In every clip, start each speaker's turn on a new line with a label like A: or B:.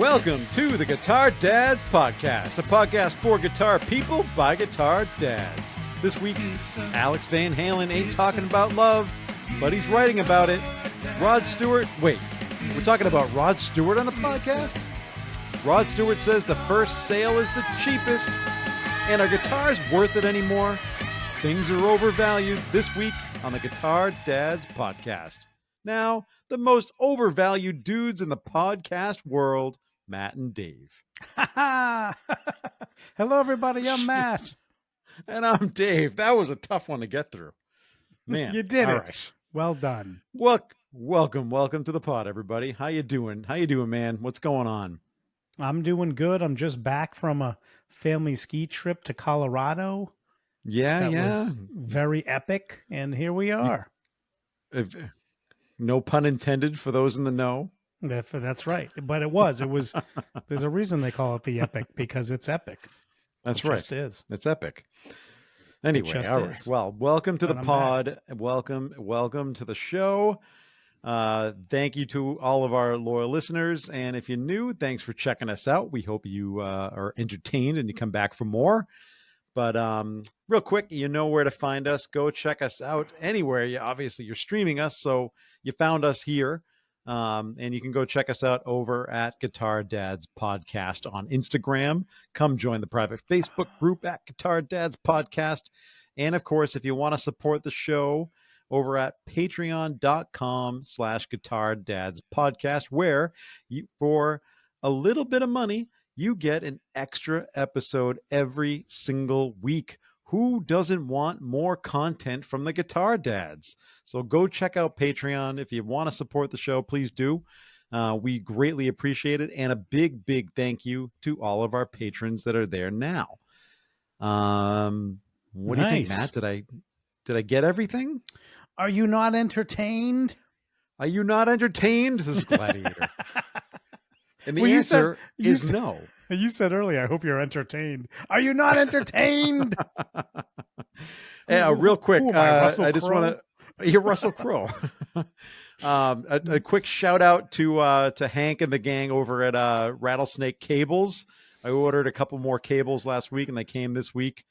A: Welcome to the Guitar Dads Podcast, a podcast for guitar people by guitar dads. This week, Alex Van Halen ain't talking about love, but he's writing about it. Rod Stewart, wait, we're talking about Rod Stewart on the podcast? Rod Stewart says the first sale is the cheapest, and are guitars worth it anymore? Things are overvalued this week on the Guitar Dads Podcast. Now, the most overvalued dudes in the podcast world, Matt and Dave.
B: Hello, everybody. I'm Matt.
A: And I'm Dave. That was a tough one to get through. Man,
B: you did
A: all
B: it.
A: Right.
B: Well done.
A: Welcome to the pod, everybody. How you doing? Man? What's going on?
B: I'm doing good. I'm just back from a family ski trip to Colorado.
A: That
B: was very epic, and here we are.
A: No pun intended for those in the know.
B: That's right. But it was. There's a reason they call it the epic, because it's epic.
A: That's right.
B: It just is.
A: It's epic. Anyway, all right. Well, welcome to the pod. Welcome to the show. Thank you to all of our loyal listeners. And if you're new, thanks for checking us out. We hope you are entertained and you come back for more. But real quick, you know where to find us. Go check us out anywhere. Obviously, you're streaming us, so you found us here. And you can go check us out over at Guitar Dads Podcast on Instagram. Come join the private Facebook group at Guitar Dads Podcast. And of course, if you want to support the show, over at patreon.com/Guitar Dads Podcast, where for a little bit of money, you get an extra episode every single week. Who doesn't want more content from the Guitar Dads? So go check out Patreon. If you want to support the show, please do. We greatly appreciate it. And a big, big thank you to all of our patrons that are there now. What do you think, Matt? Did I get everything?
B: Are you not entertained?
A: Are you not entertained? This is Gladiator. And the answer is no.
B: You said earlier, I hope you're entertained. Are you not entertained?
A: Yeah, real quick.
B: I
A: just want to. You're Russell Crowe. A quick shout out to Hank and the gang over at Rattlesnake Cables. I ordered a couple more cables last week, and they came this week.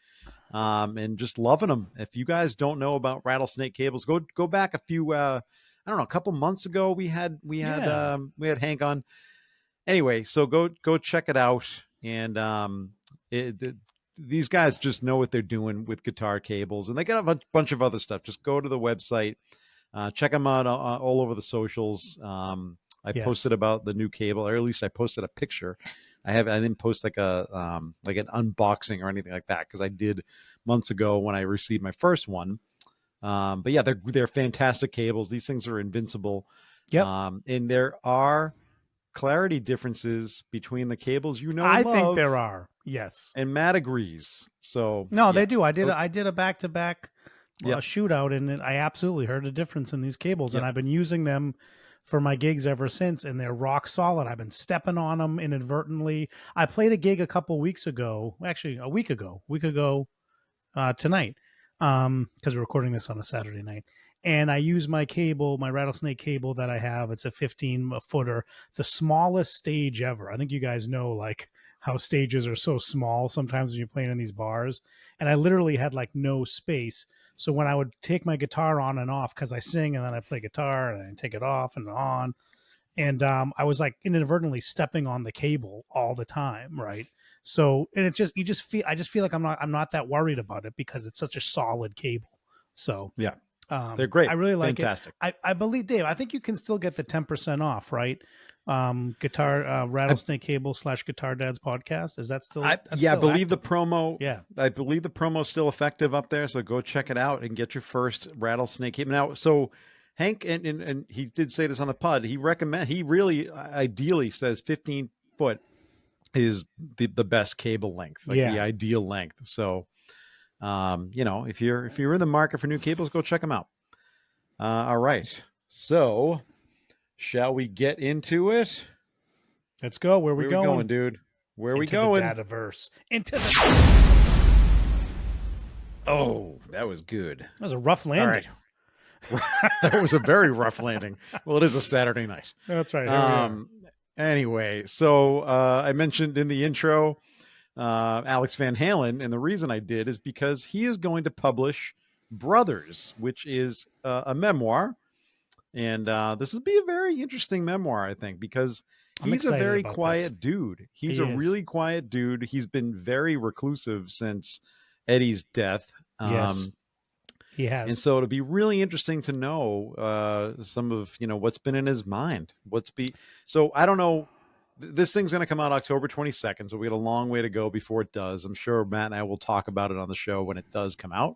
A: And just loving them. If you guys don't know about Rattlesnake Cables, go back a few. I don't know, a couple months ago we had Hank on. Anyway, so go check it out. And these guys just know what they're doing with guitar cables, and they got a bunch of other stuff. Just go to the website, check them out all over the socials. I posted about the new cable, or at least I posted a picture. I didn't post like an unboxing or anything like that, because I did months ago when I received my first one. But yeah, they're fantastic cables. These things are invincible.
B: Yep.
A: And there are clarity differences between the cables.
B: I think there are. Yes.
A: And Matt agrees. So
B: no, they do. I did a back-to-back shootout, and I absolutely heard a difference in these cables, and I've been using them for my gigs ever since, and they're rock solid. I've been stepping on them inadvertently. I played a gig a couple weeks ago, actually a week ago tonight, because we're recording this on a Saturday night. And I use my cable, my Rattlesnake cable that I have. It's a 15-footer, the smallest stage ever. I think you guys know like how stages are so small sometimes when you're playing in these bars. And I literally had like no space. So when I would take my guitar on and off, because I sing and then I play guitar and I take it off and on. And I was like inadvertently stepping on the cable all the time, right? So, and I just feel like I'm not that worried about it because it's such a solid cable. So
A: yeah. They're great.
B: I really like
A: Fantastic.
B: it. I believe, Dave, I think you can still get the 10% off, right? Rattlesnake Cable / Guitar Dads Podcast. Is that still?
A: I believe active? The promo.
B: Yeah.
A: I believe the promo is still effective up there. So go check it out and get your first Rattlesnake cable. Now, so Hank, and he did say this on the pod, he really ideally says 15 foot is the best cable length, the ideal length. So, if you're in the market for new cables, go check them out. All right. So shall we get into it?
B: Let's go. Where we going,
A: dude? Where we
B: going?
A: Into
B: the Dataverse. Into the.
A: Oh, that was good.
B: That was a rough landing.
A: All right. That was a very rough landing. Well, it is a Saturday night.
B: That's right.
A: Anyway, so I mentioned in the intro Alex Van Halen, and the reason I did is because he is going to publish Brothers, which is a memoir. And this will be a very interesting memoir, I think, because
B: I'm
A: he's a
B: excited
A: very
B: about this.
A: quiet dude. He's
B: He
A: a
B: is.
A: really quiet dude. He's been very reclusive since Eddie's death.
B: Yes, he
A: And
B: has.
A: so it'll be really interesting to know some of what's been in his mind. So I don't know. This thing's going to come out October 22nd, so we got a long way to go before it does. I'm sure Matt and I will talk about it on the show when it does come out.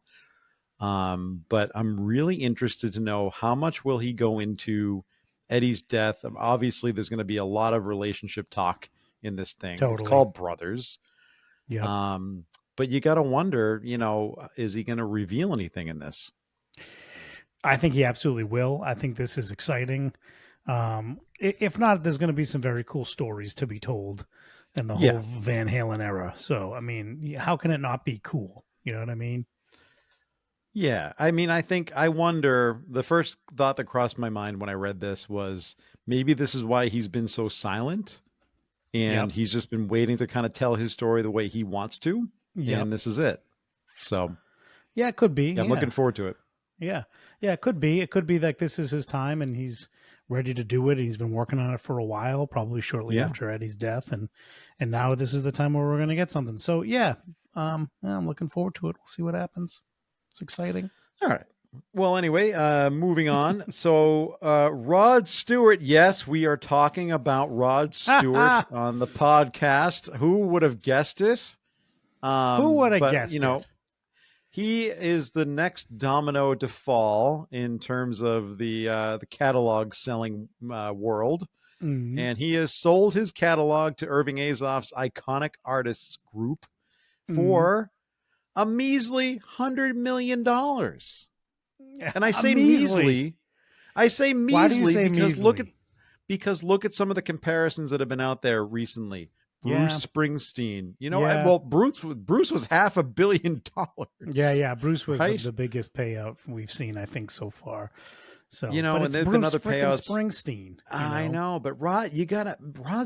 A: But I'm really interested to know how much will he go into Eddie's death. Obviously, there's going to be a lot of relationship talk in this thing. It's
B: Totally.
A: called Brothers.
B: Yep.
A: But you got to wonder, is he going to reveal anything in this?
B: I think he absolutely will. I think this is exciting. If not, there's going to be some very cool stories to be told in the whole Van Halen era. So, I mean, how can it not be cool? You know what I mean?
A: Yeah. I mean, I wonder, the first thought that crossed my mind when I read this was maybe this is why he's been so silent and
B: Yep.
A: he's just been waiting to kind of tell his story the way he wants to.
B: Yep.
A: And this is it. So,
B: yeah, it could be.
A: yeah, I'm looking forward to it.
B: Yeah. Yeah, it could be. It could be like this is his time and he's ready to do it. He's been working on it for a while, probably shortly after Eddie's death. And now this is the time where we're going to get something. So, yeah, I'm looking forward to it. We'll see what happens. It's exciting.
A: All right. Well, anyway, moving on. So, Rod Stewart. Yes, we are talking about Rod Stewart on the podcast. Who would have guessed it?
B: Who would have guessed it?
A: He is the next domino to fall in terms of the catalog selling world, and he has sold his catalog to Irving Azoff's Iconic Artists Group for a measly $100 million. And I say measly. I say measly.
B: Why do you say
A: because
B: measly?
A: look at some of the comparisons that have been out there recently. Bruce Springsteen,
B: Yeah.
A: Bruce was $500 million.
B: Yeah. Bruce was
A: right?
B: the biggest payout we've seen, I think, so far. So,
A: but
B: and
A: there's
B: Bruce
A: been other payouts.
B: Springsteen.
A: I know, but Rod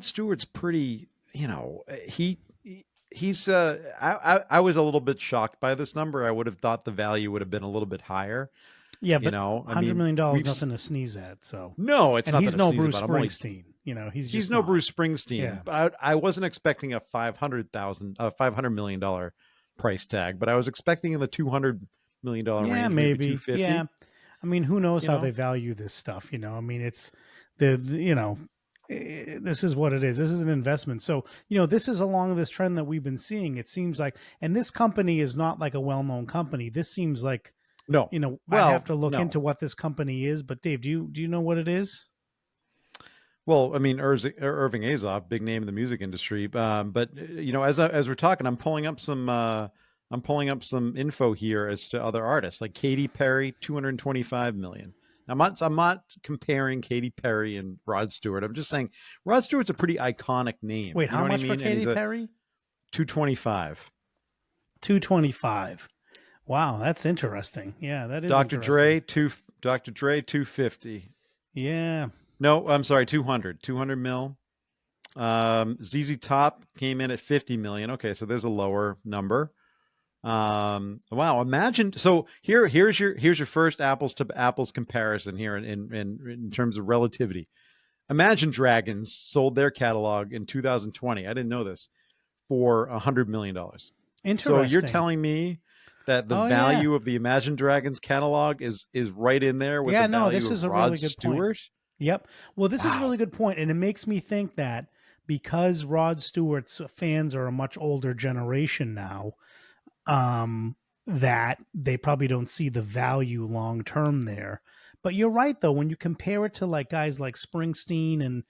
A: Stewart's pretty. He's. I was a little bit shocked by this number. I would have thought the value would have been a little bit higher.
B: Yeah, but $100 million is nothing to sneeze at. So
A: no, it's not.
B: He's no Bruce
A: about.
B: Springsteen. He's
A: no
B: not.
A: Bruce Springsteen.
B: Yeah.
A: But I wasn't expecting a $500 million price tag, but I was expecting in the $200 million range.
B: Maybe.
A: 250.
B: Yeah. I mean, who knows how they value this stuff? I mean, it's this is what it is. This is an investment. So, this is along this trend that we've been seeing. It seems like, and this company is not like a well-known company. This seems like,
A: no,
B: I have to look into what this company is. But Dave, do you know what it is?
A: Well, I mean, Irving Azoff, big name in the music industry. But as we're talking, I'm pulling up some info here as to other artists like Katy Perry, 225 million. I'm not comparing Katy Perry and Rod Stewart. I'm just saying Rod Stewart's a pretty iconic name.
B: Wait, how much for Katy Perry?
A: 225.
B: 225. Wow, that's interesting. Yeah, that is.
A: Dr. Dre 250.
B: Yeah.
A: No, I'm sorry, 200 mil. ZZ Top came in at 50 million. Okay, so there's a lower number. Wow, imagine. So here's your first apples to apples comparison here in terms of relativity. Imagine Dragons sold their catalog in 2020. I didn't know this, for $100 million.
B: Interesting.
A: So you're telling me that the value of the Imagine Dragons catalog is right in there with the value
B: this is
A: of
B: a
A: Rod
B: really good
A: Stewart?
B: Point. Yep. Well, this is a really good point, and it makes me think that because Rod Stewart's fans are a much older generation now, that they probably don't see the value long term there. But you're right, though, when you compare it to like guys like Springsteen and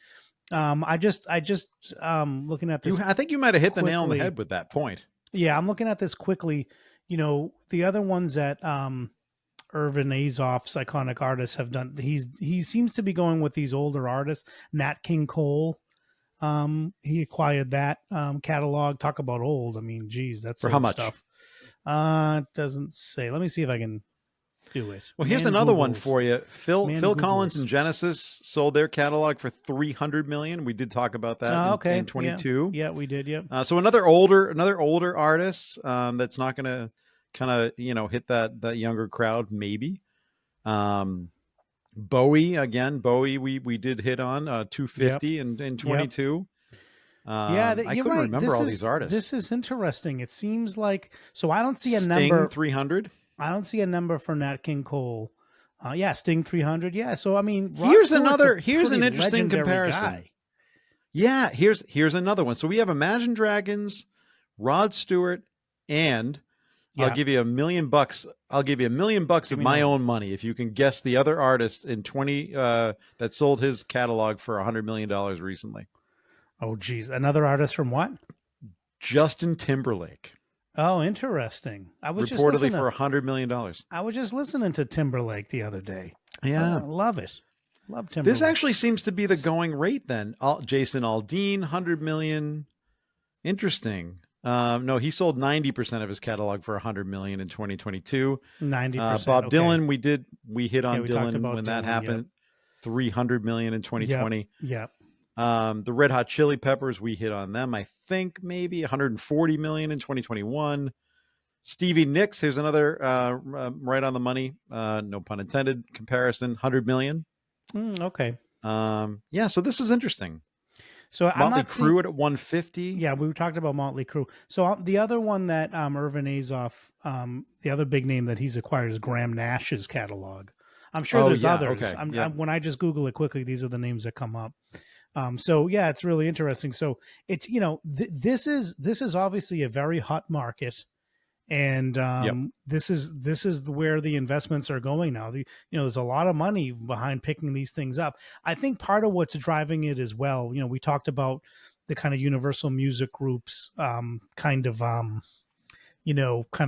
B: I just looking at this.
A: I think you might have hit the nail on the head with that point.
B: Yeah, I'm looking at this quickly. The other ones that Irvin Azoff's Iconic Artists have done. He seems to be going with these older artists. Nat King Cole, he acquired that catalog. Talk about old. I mean, geez, that's
A: for how much
B: stuff. It doesn't say. Let me see if I can. do it.
A: Well, here's
B: Man
A: another one
B: Googles.
A: for you. Phil
B: Man
A: Collins
B: Googles.
A: and Genesis sold their catalog for $300 million. We did talk about that in 22.
B: Yeah, we did. Yep.
A: So another older artist that's not going to kind of hit that younger crowd maybe. Bowie again. Bowie we did hit on 250
B: Yep.
A: in 22.
B: Yeah,
A: I
B: you're
A: couldn't
B: right.
A: remember all these artists.
B: This is interesting. It seems like I don't see a
A: Sting,
B: number
A: 300.
B: I don't see a number for Nat King Cole. Yeah, Sting 300. Yeah, so I mean,
A: Here's an interesting comparison.
B: Guy.
A: Yeah, here's another one. So we have Imagine Dragons, Rod Stewart, and I'll give you $1 million. I'll give you $1 million of my own money if you can guess the other artist in 20 that sold his catalog for $100 million recently.
B: Oh, geez, another artist from what?
A: Justin Timberlake.
B: Oh, interesting. I was
A: reportedly for $100 million.
B: I was just listening to Timberlake the other day.
A: Yeah,
B: love it. Love Timberlake.
A: This actually seems to be the going rate then. Jason Aldean, $100 million. Interesting. No, he sold 90% of his catalog for $100 million in 2022.
B: 90%.
A: Bob Dylan, we hit on Dylan when that happened.
B: Yep.
A: $300 million in 2020.
B: Yep.
A: The Red Hot Chili Peppers, we hit on them. I think maybe $140 million in 2021. Stevie Nicks, here's another right on the money, no pun intended, comparison, $100 million.
B: Okay.
A: Yeah, so this is interesting.
B: So
A: Motley
B: I'm not
A: Crue at 150.
B: Yeah, we talked about Motley Crue. So the other one that Irvin Azoff, the other big name that he's acquired is Graham Nash's catalog. I'm sure there's others.
A: Okay.
B: When I just Google it quickly, these are the names that come up. So yeah, it's really interesting. So it's this is obviously a very hot market, and this is where the investments are going now. There's a lot of money behind picking these things up. I think part of what's driving it as well. We talked about the kind of universal music groups, kind of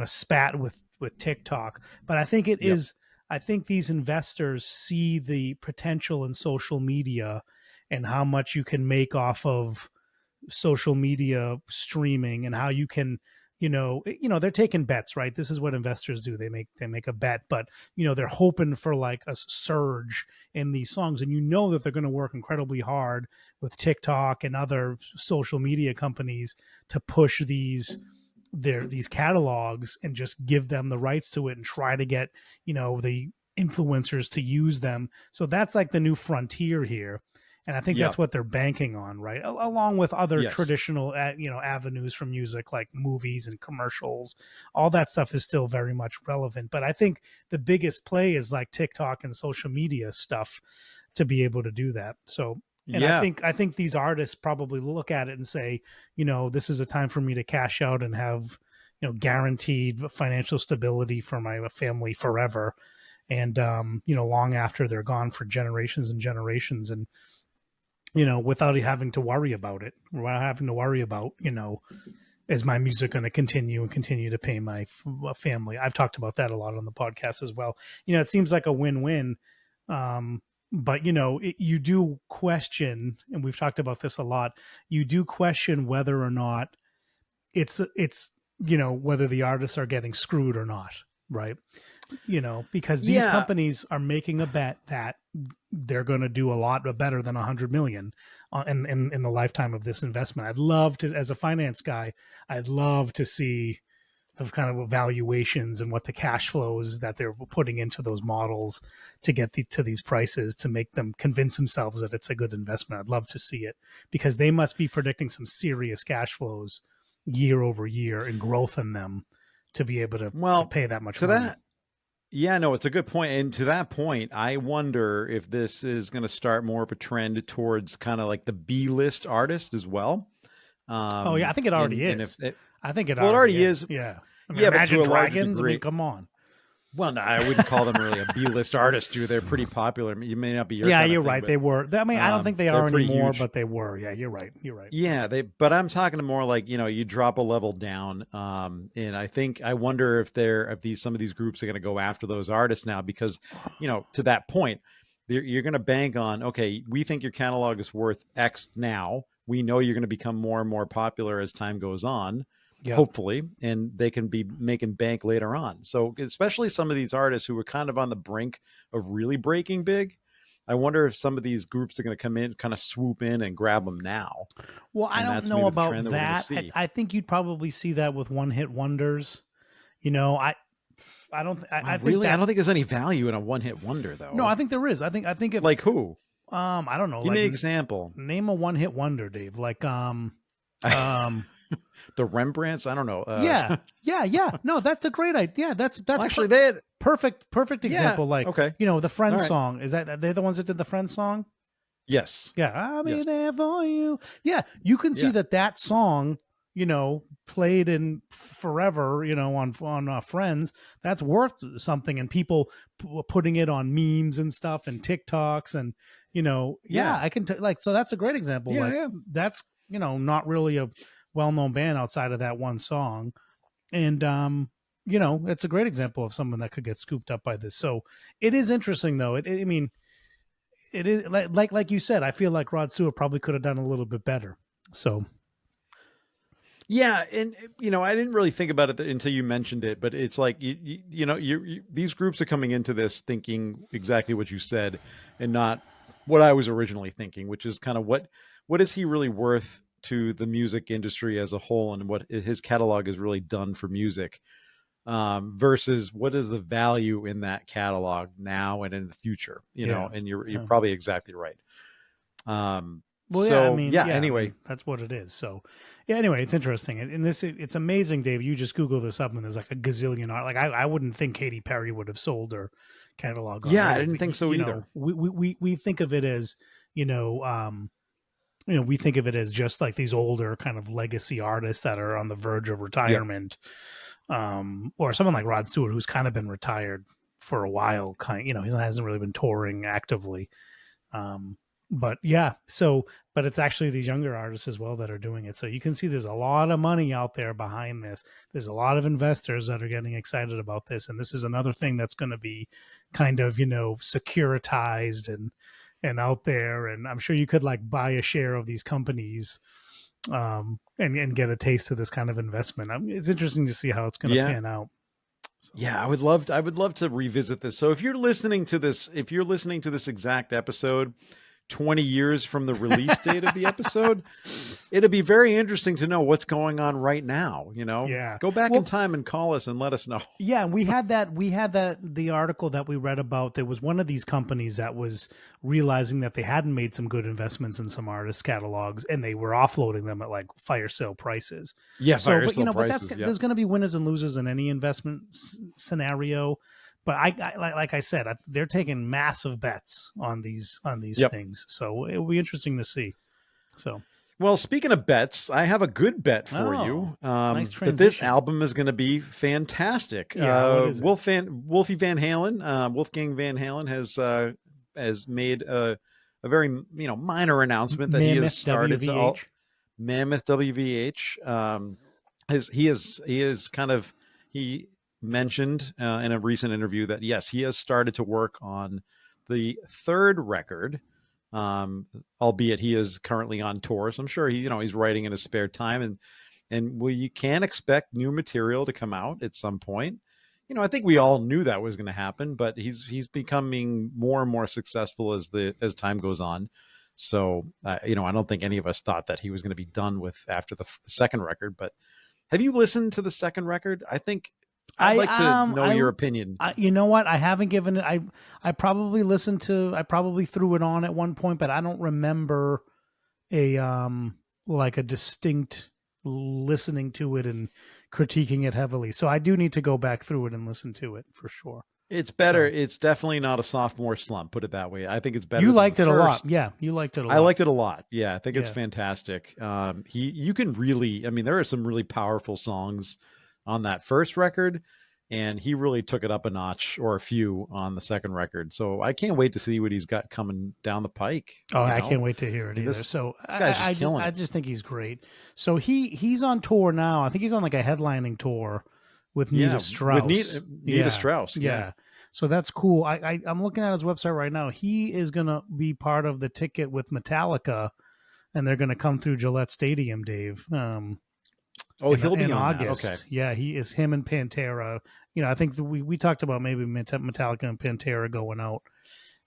B: spat with TikTok, but I think it is. I think these investors see the potential in social media and how much you can make off of social media streaming, and how you can, they're taking bets, right? This is what investors do. They make a bet, but they're hoping for like a surge in these songs, and that they're going to work incredibly hard with TikTok and other social media companies to push these catalogs and just give them the rights to it and try to get the influencers to use them. So that's like the new frontier here. And I think that's what they're banking on, right? Along with other traditional, avenues from music like movies and commercials. All that stuff is still very much relevant. But I think the biggest play is like TikTok and social media stuff to be able to do that. So, and I think these artists probably look at it and say, this is a time for me to cash out and have, guaranteed financial stability for my family forever. And, long after they're gone for generations and generations. And, without having to worry about it, without having to worry about, is my music going to continue to pay my family? I've talked about that a lot on the podcast as well. It seems like a win-win. But, you do question, and we've talked about this a lot, you do question whether or not it's whether the artists are getting screwed or not, right? Because these companies are making a bet that they're going to do a lot better than 100 million in the lifetime of this investment. I'd love to, as a finance guy, I'd love to see the kind of evaluations and what the cash flows that they're putting into those models to get to these prices, to make them convince themselves that it's a good investment. I'd love to see it, because they must be predicting some serious cash flows year over year and growth in them to be able to pay that much money.
A: Yeah, no, it's a good point. And to that point, I wonder if this is going to start more of a trend towards kind of like the B-list artist as well.
B: I think it already is. I think it
A: already is.
B: Yeah.
A: Imagine
B: Dragons. Come on.
A: Well, no, I wouldn't call them really a B-list artist, too. They're pretty popular. You may not be.
B: You're right. They were. I mean, I don't think they are anymore,
A: huge.
B: But they were. Yeah, you're right.
A: Yeah, but I'm talking to more like, you drop a level down. And I wonder if some of these groups are going to go after those artists now, because, to that point, you're going to bank on, okay, we think your catalog is worth X now. We know you're going to become more and more popular as time goes on. hopefully, and they can be making bank later on. So especially some of these artists who were kind of on the brink of really breaking big, I wonder if some of these groups are going to come in, kind of swoop in and grab them now.
B: Well, I
A: And
B: don't
A: that's
B: know
A: maybe the
B: about
A: trend that we're going to
B: that.
A: see.
B: I think you'd probably see that with one-hit wonders. I don't. I think
A: really,
B: that,
A: I don't think there's any value in a one-hit wonder, though.
B: No, I think there is. I think if
A: like who?
B: I don't know.
A: Give me an example.
B: Name a one-hit wonder, Dave. Like
A: the Rembrandts. I don't know.
B: Yeah. No, that's a great idea. That's
A: well, actually they had
B: perfect example. Like
A: okay,
B: the Friends song. Is that they're the ones that did the Friends song?
A: Yes.
B: Yeah, I'll be there for you. Yeah, you can see that song, played in forever, on Friends. That's worth something, and people putting it on memes and stuff and TikToks, and I can so that's a great example. That's not really a well-known band outside of that one song, and it's a great example of someone that could get scooped up by this. So it is interesting, though. I mean, it is like you said. I feel like Rod Stewart probably could have done a little bit better. So,
A: yeah, and I didn't really think about it until you mentioned it, but it's like these groups are coming into this thinking exactly what you said, and not what I was originally thinking, which is kind of what is he really worth to the music industry as a whole, and what his catalog has really done for music, versus what is the value in that catalog now and in the future, and you're probably exactly right.
B: Well,
A: so,
B: anyway, that's what it is. So, anyway, it's interesting. And it's amazing, Dave. You just Google this up and there's like a gazillion art. Like I wouldn't think Katy Perry would have sold her catalog.
A: Yeah, I didn't think so either.
B: We think of it as, we think of it as just like these older kind of legacy artists that are on the verge of retirement. Or someone like Rod Stewart, who's kind of been retired for a while. He hasn't really been touring actively. But it's actually these younger artists as well that are doing it. So you can see there's a lot of money out there behind this. There's a lot of investors that are getting excited about this. And this is another thing that's going to be kind of, securitized and out there. And I'm sure you could like buy a share of these companies, and get a taste of this kind of investment. It's interesting to see how it's going to pan out. So.
A: Yeah, I would love to revisit this. So if you're listening to this exact episode 20 years from the release date of the episode, it'd be very interesting to know what's going on right now. Go back in time and call us and let us know.
B: Yeah, we had the article that we read about. There was one of these companies that was realizing that they hadn't made some good investments in some artists' catalogs, and they were offloading them at like fire sale prices.
A: Yeah,
B: prices, there's going to be winners and losers in any investment scenario. But like I said, they're taking massive bets on these things, so it'll be interesting to see. So,
A: well, speaking of bets, I have a good bet for you.
B: Nice
A: that this album is going to be fantastic. Wolfgang Van Halen has made a very minor announcement that he has started
B: WVH.
A: Mammoth WVH. He mentioned in a recent interview that yes, he has started to work on the third record, albeit he is currently on tour. So I'm sure he's writing in his spare time, and you can expect new material to come out at some point. I think we all knew that was going to happen, but he's becoming more and more successful as time goes on. So I don't think any of us thought that he was going to be done with after the second record. But have you listened to the second record? I'd like to know your opinion.
B: You know what? I haven't given it. I probably listened to. I probably threw it on at one point, but I don't remember a distinct listening to it and critiquing it heavily. So I do need to go back through it and listen to it for sure.
A: It's better. So, it's definitely not a sophomore slump. Put it that way. I think it's better.
B: You liked it a lot. Yeah, you liked it a lot.
A: I liked it a lot. Yeah, I think it's fantastic. You can really. I mean, there are some really powerful songs on that first record, and he really took it up a notch or a few on the second record. So I can't wait to see what he's got coming down the pike.
B: I can't wait to hear it either. So I just think he's great. So he's on tour now. I think he's on like a headlining tour with Nita Strauss.
A: With Nita Strauss.
B: Yeah. So that's cool. I'm looking at his website right now. He is going to be part of the ticket with Metallica, and they're going to come through Gillette Stadium, Dave.
A: Oh, he'll be
B: in
A: on
B: August.
A: that. Okay.
B: Yeah, he is him and Pantera. I think we talked about maybe Metallica and Pantera going out,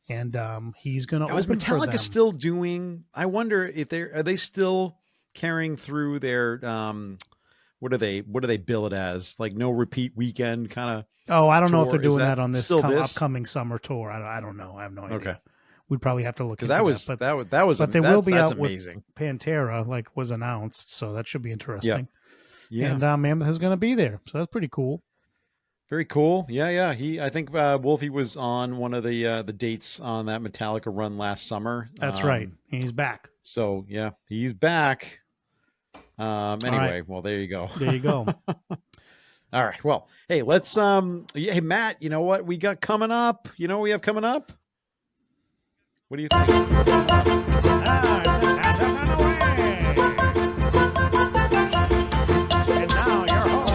B: and he's going to open
A: Is Metallica
B: for them.
A: still doing? I wonder if they still carrying through their what do they bill it as? Like no repeat weekend kind of.
B: Oh, I don't know if they're
A: tour? Is
B: doing that on this
A: still
B: upcoming summer tour. I don't know. I have no idea.
A: Okay.
B: We'd probably have to look into
A: that. But
B: they will be out
A: amazing.
B: with Pantera, like was announced, so that should be interesting.
A: Yeah.
B: And Mammoth is going to be there, so that's pretty cool.
A: Very cool. Yeah. I think Wolfie was on one of the dates on that Metallica run last summer.
B: That's right. He's back.
A: So yeah, he's back. Anyway,
B: right.
A: Well, there you go.
B: There you go.
A: All right. Well, hey, let's hey Matt, you know what we got coming up? You know what we have coming up? What do you think?
B: And now your host.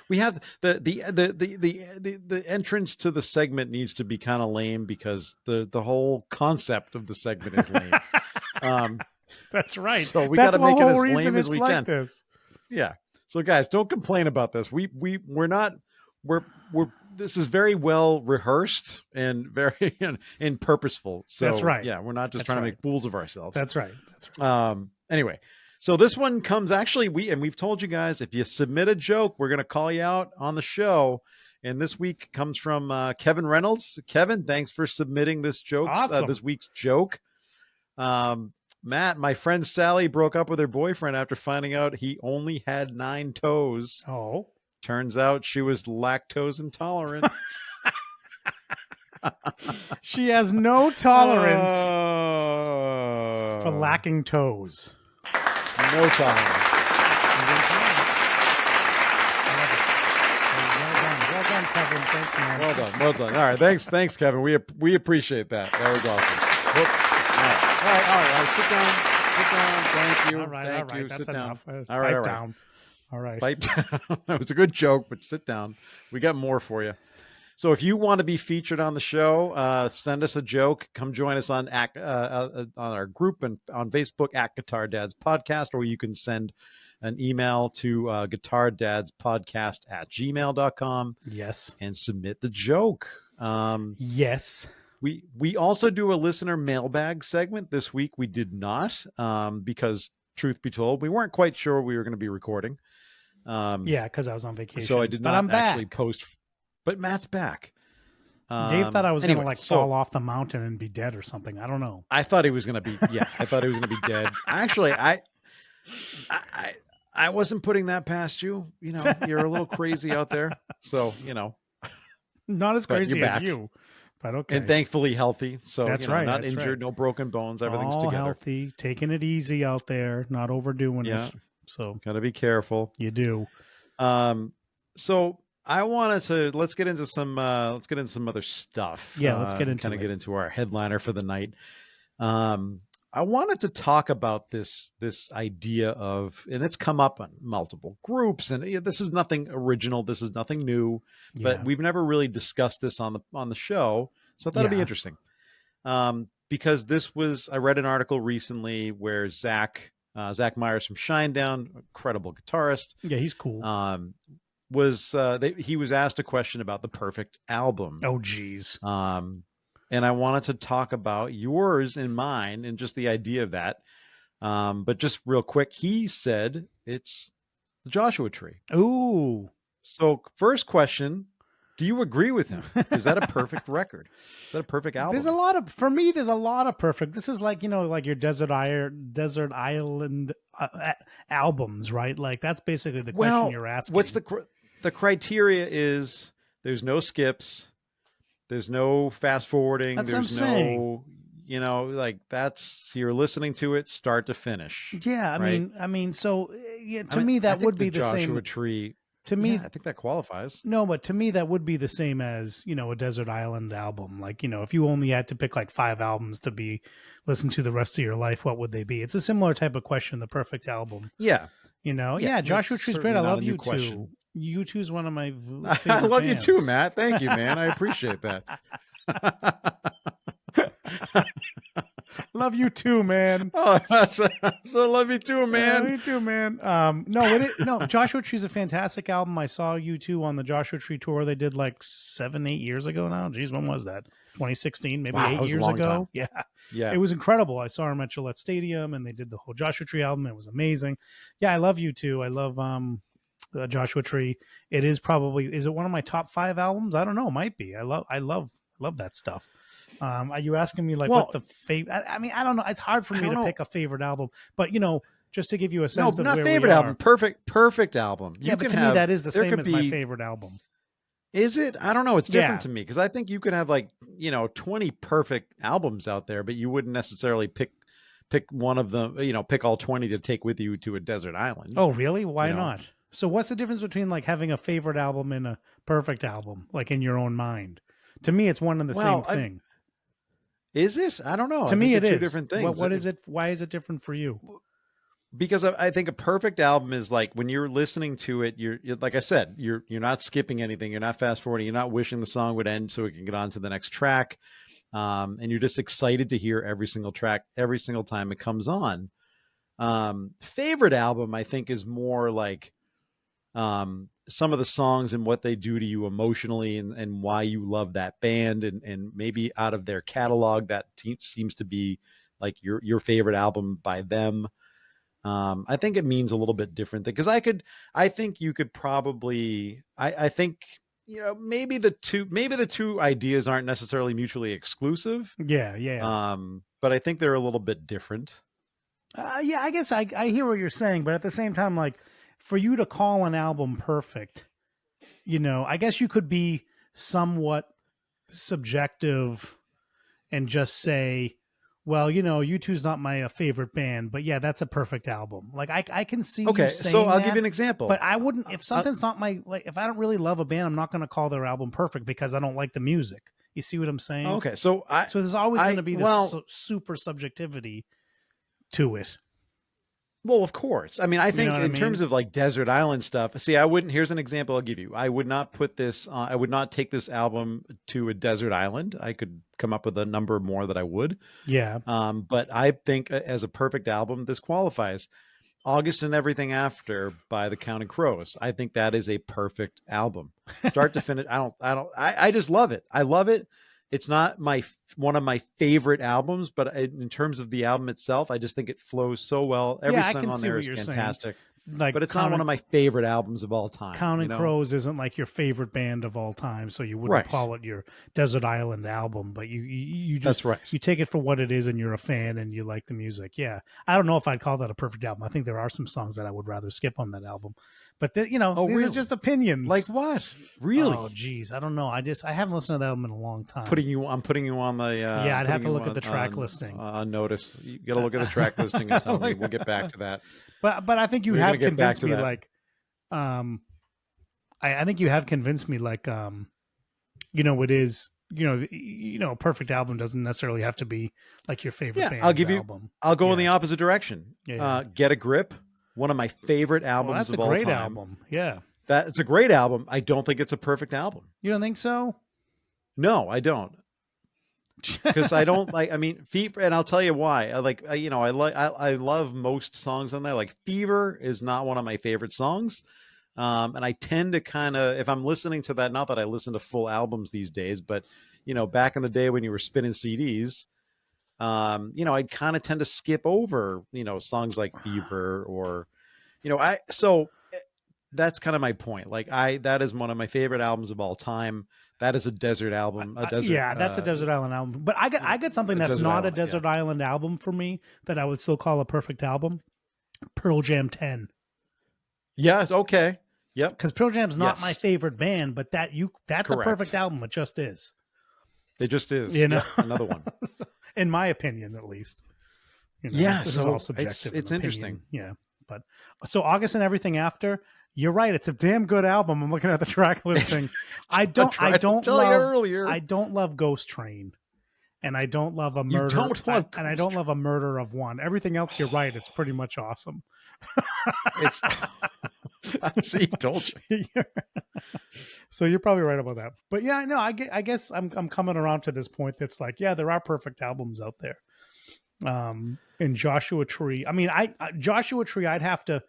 A: We have the entrance to the segment needs to be kind of lame because the whole concept of the segment is lame.
B: That's right.
A: So we got to make it as lame as we can.
B: This.
A: Yeah. So guys, don't complain about this. We're not. This is very well rehearsed and very and purposeful. So
B: that's right.
A: Yeah, we're not just trying to make fools of ourselves.
B: That's right. That's right.
A: Anyway. So this one comes actually, we've told you guys, if you submit a joke, we're going to call you out on the show. And this week comes from Kevin Reynolds. Kevin, thanks for submitting this joke.
B: Awesome.
A: This week's joke. Matt, my friend Sally broke up with her boyfriend after finding out he only had 9 toes.
B: Oh.
A: Turns out she was lactose intolerant.
B: She has no tolerance for lacking toes.
A: No tolerance.
B: Well done, Kevin. Thanks, man.
A: Well done. All right, thanks, Kevin. We appreciate that. That was awesome. All right. Sit down. Thank you.
B: All right.
A: Thank you.
B: That's
A: sit
B: enough.
A: Down.
B: All right. Down. All right.
A: Pipe down. That was a good joke, but sit down. We got more for you. So if you want to be featured on the show, send us a joke. Come join us on our group and on Facebook at Guitar Dads Podcast, or you can send an email to guitardadspodcast@gmail.com.
B: Yes.
A: And submit the joke.
B: Yes.
A: We also do a listener mailbag segment. This week we did not because, truth be told, we weren't quite sure we were going to be recording.
B: Yeah, because I was on vacation.
A: So I did not actually post. But Matt's back.
B: Dave thought I was going to fall off the mountain and be dead or something. I don't know.
A: I thought he was going to be. Yeah, I thought he was going to be dead. Actually, I wasn't putting that past you. You know, you're a little crazy out there. So
B: not as crazy as you, but okay.
A: And thankfully healthy. So
B: that's right.
A: Not
B: that's
A: injured,
B: right.
A: No broken bones. Everything's
B: all
A: together.
B: Healthy, taking it easy out there, not overdoing it. So
A: gotta be careful.
B: You do.
A: So I wanted to let's get into some other stuff.
B: Yeah, let's get into
A: get into our headliner for the night. I wanted to talk about this idea of, and it's come up on multiple groups, and this is nothing original, this is nothing new, but we've never really discussed this on the show, so I thought it'd be interesting. Because I read an article recently where Zach Myers from Shinedown, incredible guitarist.
B: Yeah, he's cool.
A: He was asked a question about the perfect album.
B: Oh, geez.
A: And I wanted to talk about yours and mine and just the idea of that. But just real quick, he said it's the Joshua Tree.
B: Ooh.
A: So first question, do you agree with him? Is that a perfect record? Is that a perfect album?
B: There's a lot of perfect. This is like your desert island albums, right? Like that's basically the question you're asking.
A: What's the criteria is there's no skips. There's no fast forwarding.
B: That's
A: there's no, you're listening to it start to finish.
B: Yeah. I mean, so to me, that would be the same.
A: Joshua Tree.
B: To me,
A: I think that qualifies.
B: No, but to me, that would be the same as, a desert island album. Like, if you only had to pick like 5 albums to be listened to the rest of your life, what would they be? It's a similar type of question, the perfect album.
A: Yeah.
B: Yeah, Joshua Tree's great. I love
A: U2.
B: U2 is one of my favorite
A: I love
B: bands.
A: you too, Matt. Thank you, man. I appreciate that.
B: Love you too, man.
A: Oh, so love you too, man.
B: You too, man. No, Joshua Tree's a fantastic album. I saw U2 on the Joshua Tree tour they did like 7-8 years ago now. Jeez, when was that? 2016, maybe
A: wow,
B: 8 years ago.
A: Time. Yeah.
B: It was incredible. I saw him at Gillette Stadium and they did the whole Joshua Tree album. It was amazing. Yeah, I love U2. I love Joshua Tree. Is it one of my top 5 albums? I don't know. It might be. I love that stuff. Are you asking me what the favorite? I mean, I don't know. It's hard for me to pick a favorite album, but just to give you a sense of
A: not
B: where
A: favorite
B: we
A: album, perfect album.
B: But to me, that is the same as my favorite album.
A: Is it? I don't know. It's different to me because I think you could have 20 perfect albums out there, but you wouldn't necessarily pick one of them. Pick all 20 to take with you to a desert island.
B: Oh, really? Why not? So, what's the difference between having a favorite album and a perfect album, in your own mind? To me, it's one and the same thing.
A: Is it? I don't know.
B: To me, it is
A: 2 different things.
B: What is it? Why is it different for you?
A: Because I think a perfect album is when you're listening to it, you're like I said, you're not skipping anything, you're not fast forwarding, you're not wishing the song would end so we can get on to the next track, and you're just excited to hear every single track every single time it comes on. Favorite album, I think, is more some of the songs and what they do to you emotionally and why you love that band and maybe out of their catalog that seems to be your favorite album by them. I think it means a little bit different because I think you could probably, I think, maybe the two ideas aren't necessarily mutually exclusive.
B: Yeah.
A: But I think they're a little bit different.
B: Yeah, I guess I hear what you're saying, but at the same time, for you to call an album perfect, I guess you could be somewhat subjective and just say, well, U2's not my favorite band, but yeah, that's a perfect album. I can see you saying
A: so I'll
B: that,
A: give you an example.
B: But I wouldn't, if something's not if I don't really love a band, I'm not going to call their album perfect because I don't like the music. You see what I'm saying?
A: Okay, so
B: there's always going to be this super subjectivity to it.
A: Well, of course. I mean, I think in terms of desert island stuff, see, here's an example I'll give you. I would not put this, I would not take this album to a desert island. I could come up with a number more that I would.
B: Yeah.
A: But I think as a perfect album, this qualifies. August and Everything After by the Counting Crows. I think that is a perfect album. Start to finish. I just love it. I love it. It's not one of my favorite albums, but in terms of the album itself, I just think it flows so well. Every song on there is fantastic. But it's not one of my favorite albums of all time.
B: Counting Crows isn't your favorite band of all time, so you wouldn't call it your desert island album. But you just
A: that's right.
B: You take it for what it is, and you're a fan, and you like the music. Yeah, I don't know if I'd call that a perfect album. I think there are some songs that I would rather skip on that album. But these are just opinions.
A: Like what? Really?
B: Oh, geez, I don't know. I haven't listened to that album in a long time.
A: I'm putting you on the.
B: Yeah, I'd have to look at the track listing.
A: Notice you got to look at the track listing and tell me. We'll get back to that.
B: But I think you have convinced me. I think you have convinced me. It is. A perfect album doesn't necessarily have to be your favorite band's album.
A: I'll go in the opposite direction. Yeah. Get a Grip. One of my favorite albums of all time.
B: That's a great album. Yeah.
A: It's a great album. I don't think it's a perfect album.
B: You don't think so?
A: No, I don't. Because I don't Fever, and I'll tell you why. I love most songs on there. Fever is not one of my favorite songs. And I tend to if I'm listening to that, not that I listen to full albums these days, but back in the day when you were spinning CDs, I'd kind of tend to skip over, songs like Fever or, so that's kind of my point. That is one of my favorite albums of all time. That is a desert album.
B: That's a desert island album. But I got something that's not a desert island album for me that I would still call a perfect album. Pearl Jam 10.
A: Yes. Okay. Yep.
B: Because Pearl Jam's not my favorite band, but that's correct. A perfect album. It just is.
A: It just is. Another one.
B: In my opinion, at least.
A: This
B: is all subjective.
A: It's interesting.
B: Yeah. But so August and Everything After, you're right. It's a damn good album. I'm looking at the track listing. I don't love Ghost Train. and I don't love a murder. And I don't love a murder of one. Everything else, you're right. It's pretty much awesome.
A: It's see, told you.
B: So you're probably right about that. But yeah, no, I guess I'm coming around to this point. That's like, yeah, there are perfect albums out there. And Joshua Tree. I mean, Joshua Tree. I'd have to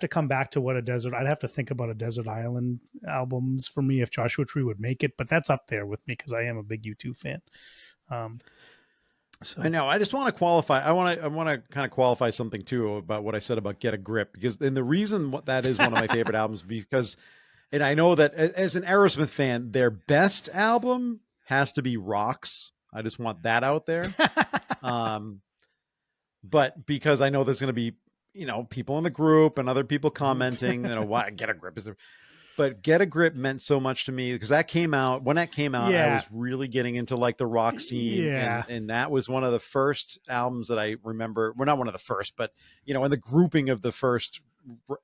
B: come back to what a desert. I'd have to think about a desert island albums for me if Joshua Tree would make it. But that's up there with me because I am a big U2 fan. So
A: I know. I just want to qualify. I want to kind of qualify something too about what I said about Get a Grip, because then the reason that is one of my favorite albums, because, and I know that as an Aerosmith fan, their best album has to be Rocks. I just want that out there. But because I know there's going to be, people in the group and other people commenting, why Get a Grip is there. But Get a Grip meant so much to me because when that came out, I was really getting into like the rock scene. And that was one of the first albums that I remember. Well, not one of the first, but, in the grouping of the first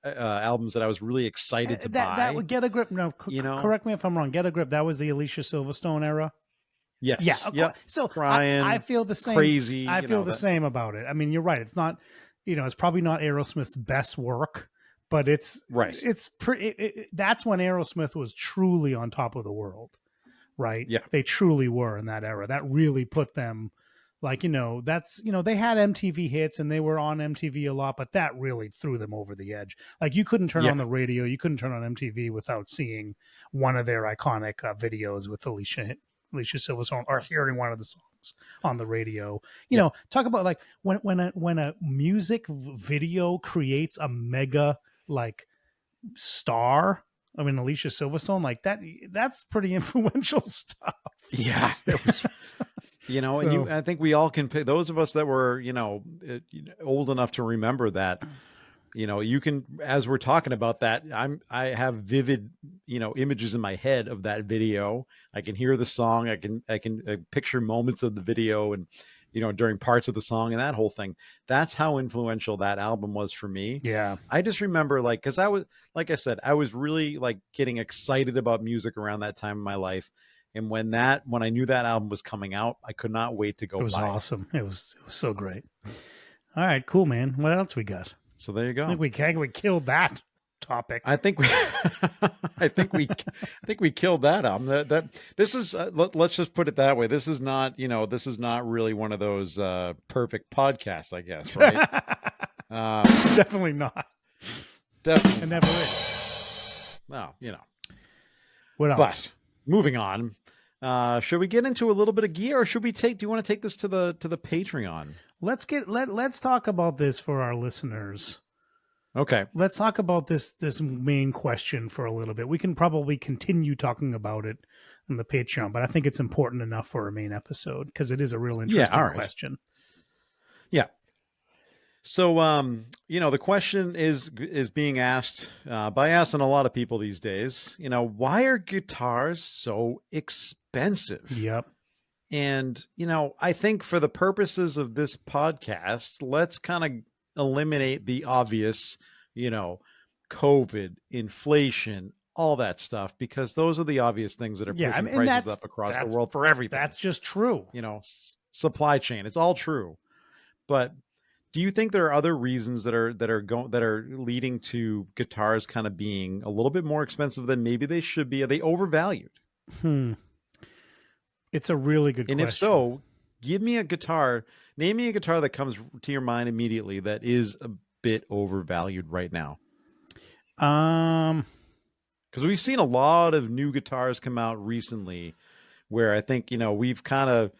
A: albums that I was really excited to buy.
B: That would Get a Grip. No, correct me if I'm wrong. Get a Grip. That was the Alicia Silverstone era.
A: Yes.
B: Yeah.
A: Yep.
B: So
A: Crying,
B: I feel the same.
A: Crazy.
B: I feel the same about it. I mean, you're right. It's not, it's probably not Aerosmith's best work, but it's right. It's pretty. That's when Aerosmith was truly on top of the world, right?
A: Yeah,
B: they truly were in that era. That really put them, like, that's, they had MTV hits and they were on MTV a lot, but that really threw them over the edge. Like, you couldn't turn on the radio, you couldn't turn on MTV without seeing one of their iconic videos with Alicia Silverstone, or hearing one of the songs on the radio. Talk about like when a music video creates a mega like star. I mean, Alicia Silverstone, like that's pretty influential stuff.
A: Yeah. It was, and I think we all can pick, those of us that were, old enough to remember that. You can, as we're talking about that, I have vivid, images in my head of that video. I can hear the song. I can picture moments of the video and, during parts of the song and that whole thing. That's how influential that album was for me.
B: Yeah.
A: I just remember cause I was, like I said, I was really like getting excited about music around that time in my life. And when I knew that album was coming out, I could not wait to go buy it.
B: Was awesome. It was so great. All right, cool, man. What else we got?
A: So there you go.
B: I think we killed that topic.
A: I think we killed that. This is let's just put it that way. This is not really one of those perfect podcasts, I guess, right?
B: Definitely not.
A: Definitely,
B: it never is.
A: No,
B: What else?
A: But moving on. Should we get into a little bit of gear, or do you want to take this to the Patreon?
B: Let's talk about this for our listeners.
A: Okay.
B: Let's talk about this main question for a little bit. We can probably continue talking about it on the Patreon, but I think it's important enough for a main episode because it is a real interesting question.
A: Yeah. So, the question is being asked by us and a lot of people these days, why are guitars so expensive?
B: Yep.
A: And, I think for the purposes of this podcast, let's kind of eliminate the obvious, COVID, inflation, all that stuff, because those are the obvious things that are pushing prices up across the world for everything.
B: That's just true.
A: Supply chain, it's all true. But do you think there are other reasons that are leading to guitars kind of being a little bit more expensive than maybe they should be? Are they overvalued?
B: It's a really good question.
A: And if so, name me a guitar that comes to your mind immediately that is a bit overvalued right now. Because we've seen a lot of new guitars come out recently where I think, we've kind of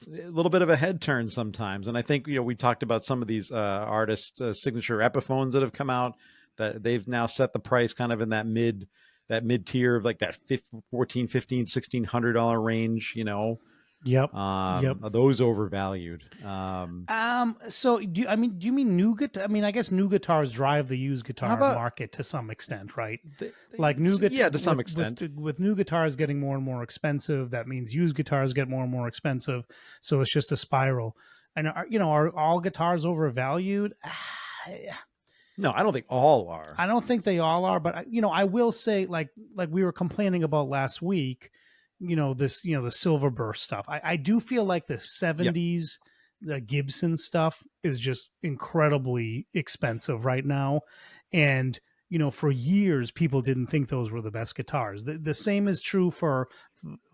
A: a little bit of a head turn sometimes. And I think, we talked about some of these artists' signature Epiphones that have come out, that they've now set the price kind of in that mid tier of like that $1,400, $1,500, $1,600 range,
B: Yep.
A: Are those overvalued?
B: So do you mean new guitar? I mean, I guess new guitars drive the used guitar market to some extent, right? Like new guitar,
A: yeah, to some extent.
B: With new guitars getting more and more expensive, that means used guitars get more and more expensive. So it's just a spiral. And are all guitars overvalued?
A: No, I don't think all are.
B: I don't think they all are, but I will say, like we were complaining about last week, the Silverburst stuff. I do feel like the 70s, the Gibson stuff is just incredibly expensive right now. And, for years, people didn't think those were the best guitars. The same is true for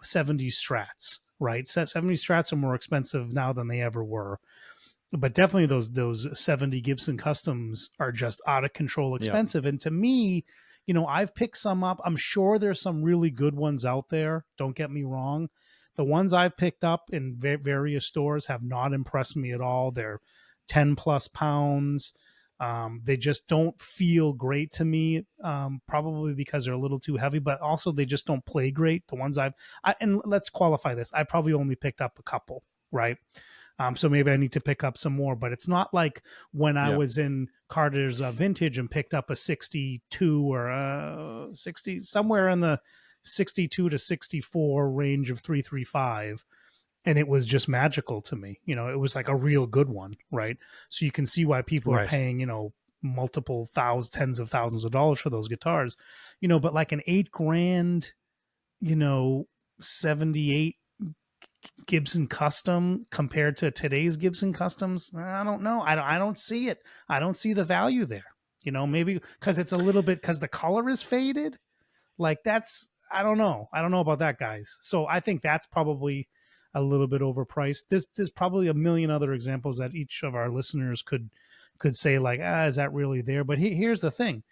B: 70s Strats, right? 70s Strats are more expensive now than they ever were. But definitely those 70 Gibson Customs are just out of control expensive. And to me, I've picked some up. I'm sure there's some really good ones out there. Don't get me wrong. The ones I've picked up in various stores have not impressed me at all. They're 10 plus pounds. They just don't feel great to me, probably because they're a little too heavy, but also they just don't play great. The ones and let's qualify this. I probably only picked up a couple, right? So maybe I need to pick up some more, but it's not like when I was in Carter's Vintage and picked up a 62 or 60, somewhere in the 62 to 64 range of 335. And it was just magical to me. It was like a real good one, right? So you can see why people are paying, multiple tens of thousands of dollars for those guitars, but like an $8,000, 78 Gibson Custom compared to today's Gibson Customs, I don't know. I don't see it. I don't see the value there. Maybe because it's a little bit because the color is faded. Like I don't know. I don't know about that, guys. So I think that's probably a little bit overpriced. There's probably a million other examples that each of our listeners could say like, is that really there? But here's the thing.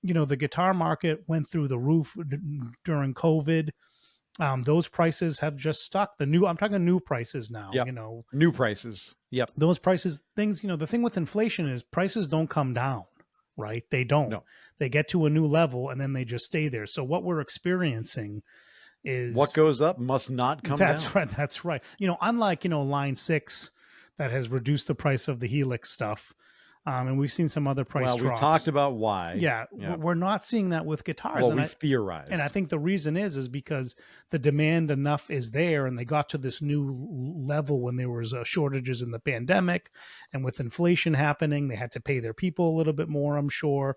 B: The guitar market went through the roof during COVID. Those prices have just stuck. I'm talking new prices now.
A: New prices. Yep.
B: Those prices, things. The thing with inflation is prices don't come down, right? They don't.
A: No.
B: They get to a new level and then they just stay there. So what we're experiencing is
A: what goes up must not come down.
B: That's right. That's right. Unlike Line 6 that has reduced the price of the Helix stuff. And we've seen some other price drops.
A: We've talked about why.
B: Yeah, we're not seeing that with guitars.
A: Well, we've theorized.
B: And I think the reason is because the demand enough is there, and they got to this new level when there was shortages in the pandemic, and with inflation happening, they had to pay their people a little bit more, I'm sure.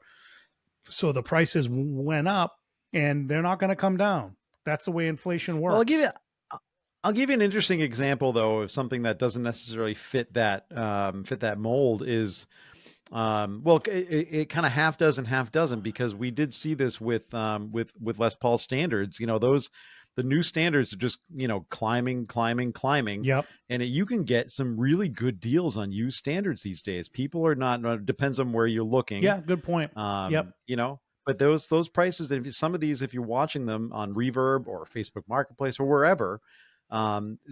B: So the prices went up, and they're not going to come down. That's the way inflation works.
A: Well, I'll give you an interesting example, though, of something that doesn't necessarily fit that mold. Is it kind of half does and half doesn't, because we did see this with Les Paul standards. The new standards are just climbing.
B: Yep.
A: And you can get some really good deals on used standards these days. People are not. Depends on where you're looking.
B: Yeah, good point. Yep.
A: But those prices, some of these, if you're watching them on Reverb or Facebook Marketplace or wherever,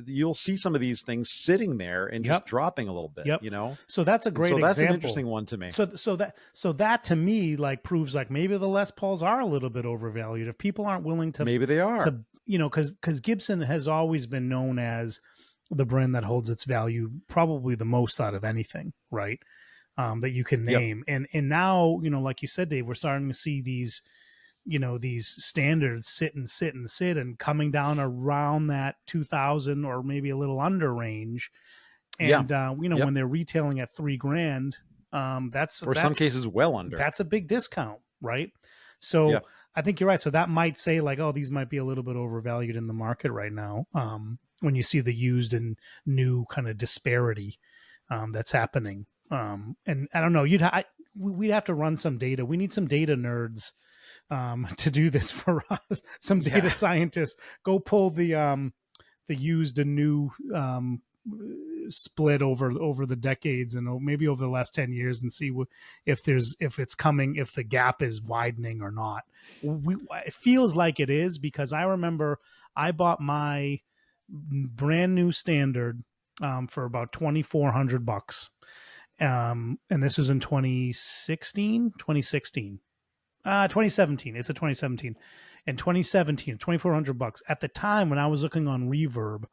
A: you'll see some of these things sitting there and just dropping a little bit.
B: Yep. So that's a great example. That's an
A: interesting one to me.
B: So that to me like proves like maybe the Les Pauls are a little bit overvalued. If people aren't willing to,
A: maybe they are.
B: Because Gibson has always been known as the brand that holds its value probably the most out of anything, right? That you can name. Yep. And now, like you said, Dave, we're starting to see these standards sit and coming down around that 2000 or maybe a little under range. And, when they're retailing at $3,000, that's
A: some cases well under.
B: That's a big discount, right? So I think you're right. So that might say like, oh, these might be a little bit overvalued in the market right now. When you see the used and new kind of disparity that's happening. And I don't know, we'd have to run some data. We need some data nerds to do this for us. Some data scientists go pull the used and new split over the decades and maybe over the last 10 years and see if it's coming, if the gap is widening or not. It feels like it is, because I remember I bought my brand new standard for about $2,400. And this was in 2017. It's a 2017. In 2017, $2,400. At the time when I was looking on Reverb,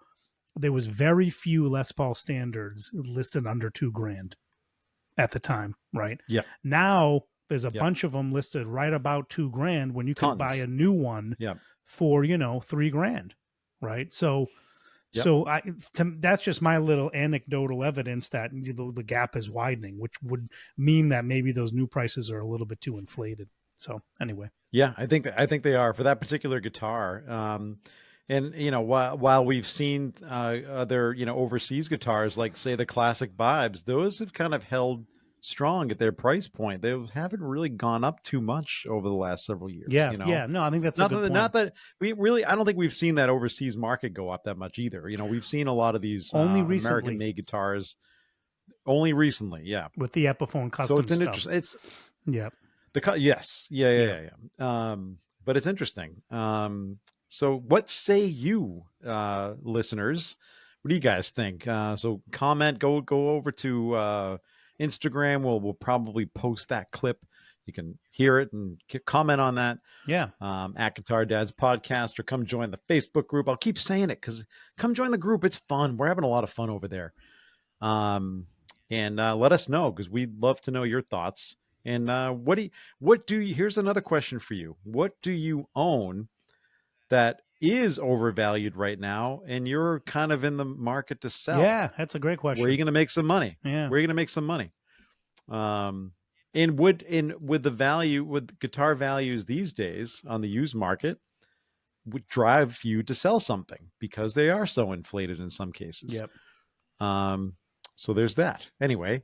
B: there was very few Les Paul standards listed under $2,000 at the time, right?
A: Yeah.
B: Now there's a bunch of them listed right about $2,000 when you can buy a new one for $3,000, right? So that's just my little anecdotal evidence that the gap is widening, which would mean that maybe those new prices are a little bit too inflated. So anyway,
A: I think they are for that particular guitar. And while we've seen other overseas guitars, like say the classic Vibes, those have kind of held strong at their price point. They haven't really gone up too much over the last several years.
B: Yeah. No, I think that's a good point.
A: Not that I don't think we've seen that overseas market go up that much either. We've seen a lot of these
B: only recently
A: American-made guitars only recently. Yeah,
B: with the Epiphone custom
A: so it's
B: stuff.
A: interesting. It's
B: yeah.
A: Yes. Yeah. But it's interesting. So what say you, listeners? What do you guys think? So comment, go over to Instagram. We'll probably post that clip. You can hear it and comment on that.
B: Yeah.
A: At Guitar Dads Podcast, or come join the Facebook group. I'll keep saying it because come join the group. It's fun. We're having a lot of fun over there. And let us know, because we'd love to know your thoughts. And here's another question for you. What do you own that is overvalued right now, and you're kind of in the market to sell?
B: Yeah, that's a great question.
A: Where are you going to make some money?
B: Yeah.
A: Where are you going to make some money? And with guitar values these days on the used market, would drive you to sell something because they are so inflated in some cases.
B: Yep.
A: So there's that. Anyway,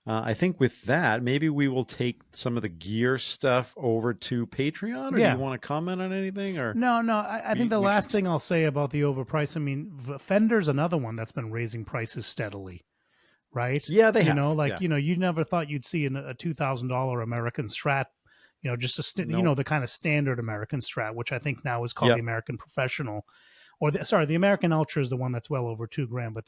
A: I think with that, maybe we will take some of the gear stuff over to Patreon. Or do you want to comment on anything? Or
B: no, I think the last thing I'll say about the overprice, I mean, Fender's another one that's been raising prices steadily, right?
A: Yeah, they have.
B: You never thought you'd see a $2,000 American Strat, just the kind of standard American Strat, which I think now is called the American Professional, or the American Ultra is the one that's well over $2,000, but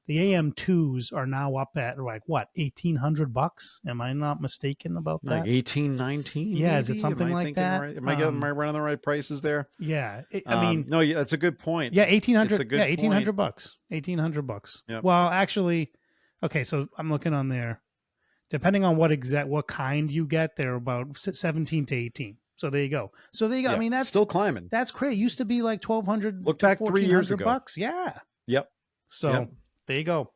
B: the AM2s are now up at like what, $1,800? Am I not mistaken about that?
A: Like 18, 19?
B: Yeah, maybe? Is it something like that?
A: Right? Am I running the right prices there?
B: Yeah,
A: no, yeah, that's a good point.
B: Yeah, 1,800. Yeah, $1,800. $1,800.
A: Yep.
B: Well, actually, okay. So I'm looking on there. Depending on what kind you get, they're about 17 to 18. So there you go.
A: Yeah,
B: I mean, that's
A: still climbing.
B: That's great. It used to be like $1,200.
A: Look back 3 years ago.
B: $1,400. Yeah.
A: Yep.
B: So there you go.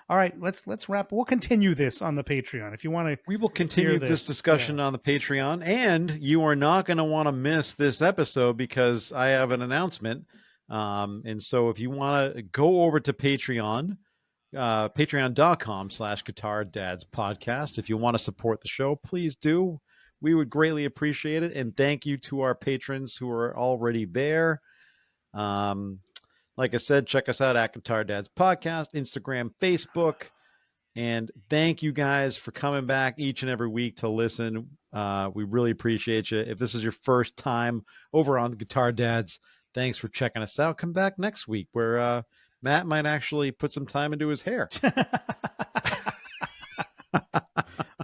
B: All right, let's wrap. We'll continue this on the Patreon if you want to.
A: We will continue this discussion on the Patreon, and you are not going to want to miss this episode because I have an announcement. And so if you want to go over to Patreon, patreon.com/Guitar Dads Podcast. If you want to support the show, please do. We would greatly appreciate it. And thank you to our patrons who are already there. Like I said, check us out at Guitar Dads Podcast, Instagram, Facebook. And thank you guys for coming back each and every week to listen. We really appreciate you. If this is your first time over on the Guitar Dads, thanks for checking us out. Come back next week where Matt might actually put some time into his hair.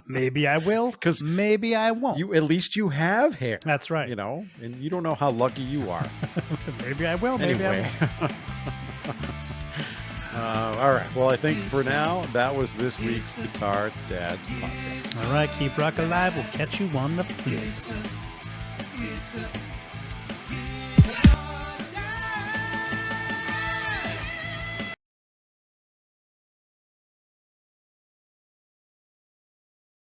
B: Maybe I will, because maybe I won't.
A: At least you have hair.
B: That's right.
A: And you don't know how lucky you are.
B: Maybe I will. Maybe I won't.
A: All right. Well, I think for now, that was this week's Guitar Dads Podcast.
B: All right. Keep rock alive. We'll catch you on the flip.